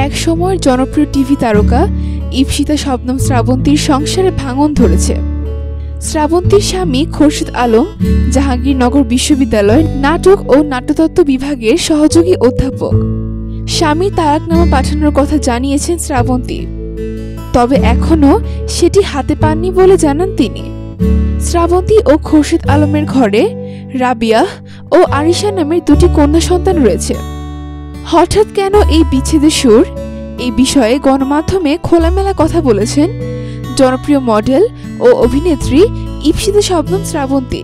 এক সময়ের জনপ্রিয় টিভি তারকা ইপসিতা শবনম শ্রাবন্তীর সংসারে ভাঙন ধরেছে। শ্রাবন্তীর স্বামী খোরশেদ আলম জাহাঙ্গীরনগর বিশ্ববিদ্যালয়ের নাটক ও নাট্যতত্ত্ব বিভাগের সহযোগী অধ্যাপক। স্বামী তালাকনামা পাঠানোর কথা জানিয়েছেন শ্রাবন্তী, তবে এখনও সেটি হাতে পাননি বলে জানান তিনি। শ্রাবন্তী ও খোরশেদ আলমের ঘরে রাবিয়া ও আরিশা নামের দুটি কন্যা সন্তান রয়েছে। হঠাৎ কেন এই বিচ্ছেদের সুর, এই বিষয়ে গণমাধ্যমে খোলামেলা কথা বলেছেন জনপ্রিয় মডেল ও অভিনেত্রী ইপসিতা শবনম শ্রাবন্তী।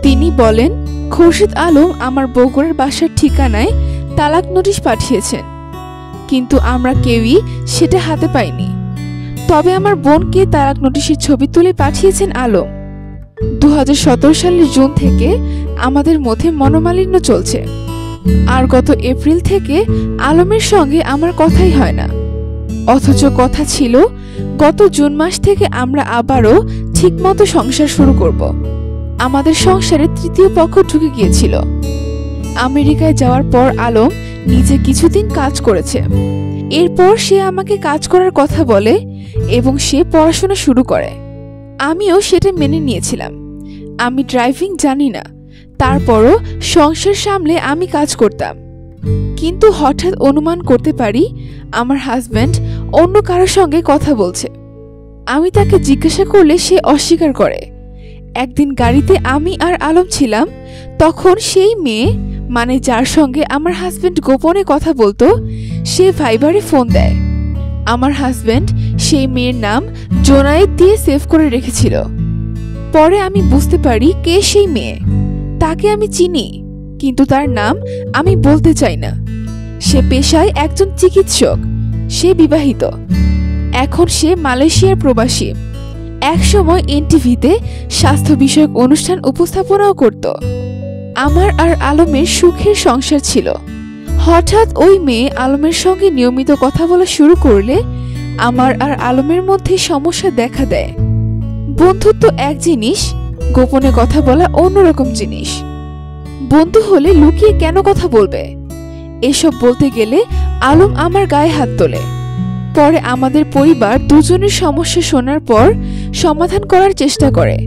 তিনি বলেন, খোরশেদ আলম আমার বগুড়ার বাসার ঠিকানায় তালাক নোটিশ পাঠিয়েছেন, কিন্তু আমরা কেউই সেটা হাতে পাইনি। তবে আমার বোনকে তালাক নোটিশের ছবি তুলে পাঠিয়েছেন আলম। 2017 সালের জুন থেকে আমাদের মধ্যে মনোমালিন্য চলছে, আর গত এপ্রিল থেকে আলমের সঙ্গে আমার কথাই হয় না। অথচ কথা ছিল গত জুন মাস থেকে আমরা আবারও ঠিকমতো সংসার শুরু করব। আমাদের সংসারে তৃতীয় পক্ষ ঢুকে গিয়েছিল। আমেরিকায় যাওয়ার পর আলম নিজে কিছুদিন কাজ করেছে। এরপর সে আমাকে কাজ করার কথা বলে এবং সে পড়াশোনা শুরু করে। আমিও সেটা মেনে নিয়েছিলাম। আমি ড্রাইভিং জানি না, তারপরও সংসার সামলে আমি কাজ করতাম। কিন্তু হঠাৎ অনুমান করতে পারি আমার হাজব্যান্ড অন্য কারোর সঙ্গে কথা বলছে। আমি তাকে জিজ্ঞাসা করলে সে অস্বীকার করে। একদিন গাড়িতে আমি আর আলম ছিলাম, তখন সেই মেয়ে, মানে যার সঙ্গে আমার হাজব্যান্ড গোপনে কথা বলতো, সে ভাইবারে ফোন দেয়। আমার হাজব্যান্ড সেই মেয়ের নাম জোনায়েদ দিয়ে সেভ করে রেখেছিল। পরে আমি বুঝতে পারি কে সেই মেয়ে। তাকে আমি চিনি, কিন্তু তার নাম আমি বলতে চাই না। সে পেশায় একজন চিকিৎসক, সে বিবাহিত। এখন সে মালয়েশিয়ার প্রবাসী। একসময় এনটিভিতে স্বাস্থ্য বিষয়ক অনুষ্ঠান উপস্থাপনাও করত। আমার আর আলমের সুখের সংসার ছিল। হঠাৎ ওই মেয়ে আলমের সঙ্গে নিয়মিত কথা বলা শুরু করলে আমার আর আলমের মধ্যে সমস্যা দেখা দেয়। বন্ধুত্ব এক জিনিস, গোপনে কথা বলা অন্যরকম জিনিস। বন্ধু হলে লুকিয়ে কেন কথা বলবে? এসব বলতে গেলে আলম আমার গায়ে হাত তোলে। পরে আমাদের পরিবার দুজনের সমস্যা শোনার পর সমাধান করার চেষ্টা করে।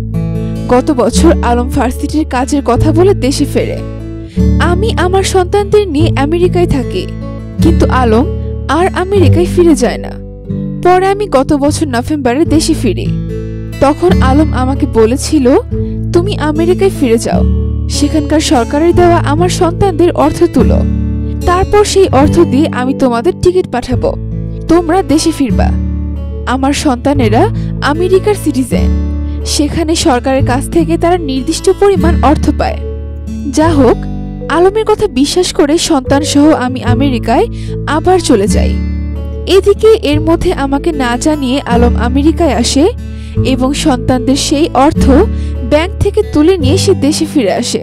গত বছর আলম ভার্সিটির কাজের কথা বলে দেশে ফেরে। আমি আমার সন্তানদের নিয়ে আমেরিকায় থাকি, কিন্তু আলম আর আমেরিকায় ফিরে যায় না। পরে আমি গত বছর নভেম্বরে দেশে ফিরি। তখন আলম আমাকে বলেছিল, তুমি আমেরিকায় ফিরে যাও, সেখানকার সরকারের দেওয়া আমার সন্তানদের অর্থ তুলো, তারপর সেই অর্থ দিয়ে আমি তোমাদের টিকিট পাঠাবো, তোমরা দেশে ফিরবা। আমার সন্তানেরা আমেরিকার সিটিজেন, সেখানে সরকারের কাছ থেকে তারা নির্দিষ্ট পরিমাণ অর্থ পায়। যা হোক, আলমের কথা বিশ্বাস করে সন্তান সহ আমি আমেরিকায় আবার চলে যাই। এদিকে এর মধ্যে আমাকে না জানিয়ে আলম আমেরিকায় আসে এবং সন্তানদের সেই অর্থ ব্যাংক থেকে তুলে নিয়ে সে দেশে ফিরে আসে।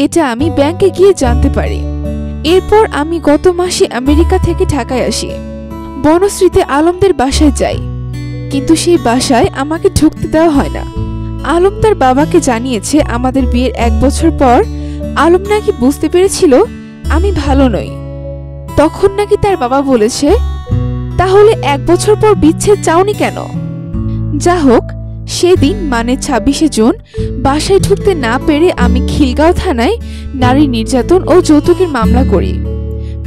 এটা আমি ব্যাংকে গিয়ে জানতে পারি। এরপর আমি গত মাসে আমেরিকা থেকে ঢাকায় আসি। বনশ্রীতে আলমদের বাসায় যাই, কিন্তু সেই বাসায় আমাকে ঢুকতে দেওয়া হয় না। আলম তার বাবাকে জানিয়েছে আমাদের বিয়ের 1 বছর পর আলম নাকি বুঝতে পেরেছিল আমি ভালো নই। তখন নাকি তার বাবা বলেছে, তাহলে 1 বছর পর বিচ্ছেদ চাওনি কেন? যা হোক, সেদিন মানে 26শে জুন বাসায় ঢুকতে না পেরে আমি খিলগাঁও থানায় নারী নির্যাতন ও যৌতুকের মামলা করি।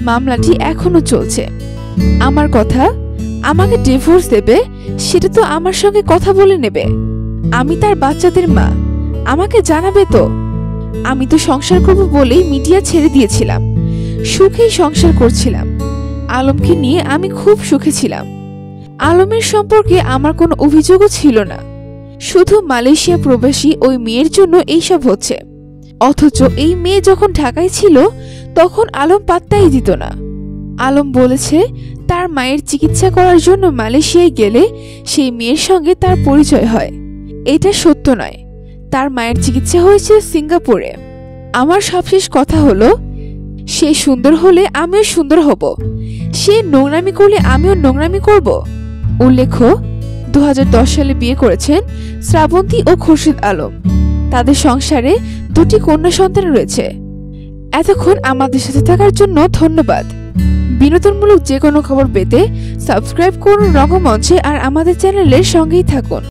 মামলাটি এখনো চলছে। আমার কথা, আমাকে ডিভোর্স দেবে সেটা তো আমার সঙ্গে কথা বলে নেবে। আমি তার বাচ্চাদের মা, আমাকে জানাবে তো। আমি তো সংসার করব বলেই মিডিয়া ছেড়ে দিয়েছিলাম, সুখেই সংসার করছিলাম। আলমকে নিয়ে আমি খুব সুখে ছিলাম। আলমের সম্পর্কে আমার কোনো অভিযোগও ছিল না। শুধু মালয়েশিয়া প্রবাসী ওই মেয়ের জন্য এইসব হচ্ছে। অথচ এই মেয়ে যখন ঢাকায় ছিল তখন আলম পাত্তাই দিত না। আলম বলেছে তার মায়ের চিকিৎসা করার জন্য মালয়েশিয়ায় গেলে সেই মেয়ের সঙ্গে তার পরিচয় হয়। এটা সত্য নয়। তার মায়ের চিকিৎসা হয়েছে সিঙ্গাপুরে। আমার সবশেষ কথা হলো, সে সুন্দর হলে আমিও সুন্দর হব, সে নোংরামি করলে আমিও নোংরামি করব। উল্লেখ্য, 2010 সালে বিয়ে করেছেন শ্রাবন্তী ও খোরশেদ আলম। তাদের সংসারে 2টি কন্যা সন্তান রয়েছে। এতক্ষণ আমাদের সাথে থাকার জন্য ধন্যবাদ। বিনোদনমূলক যে কোনো খবর পেতে সাবস্ক্রাইব করুন রঙ্গমঞ্চে আর আমাদের চ্যানেলের সঙ্গেই থাকুন।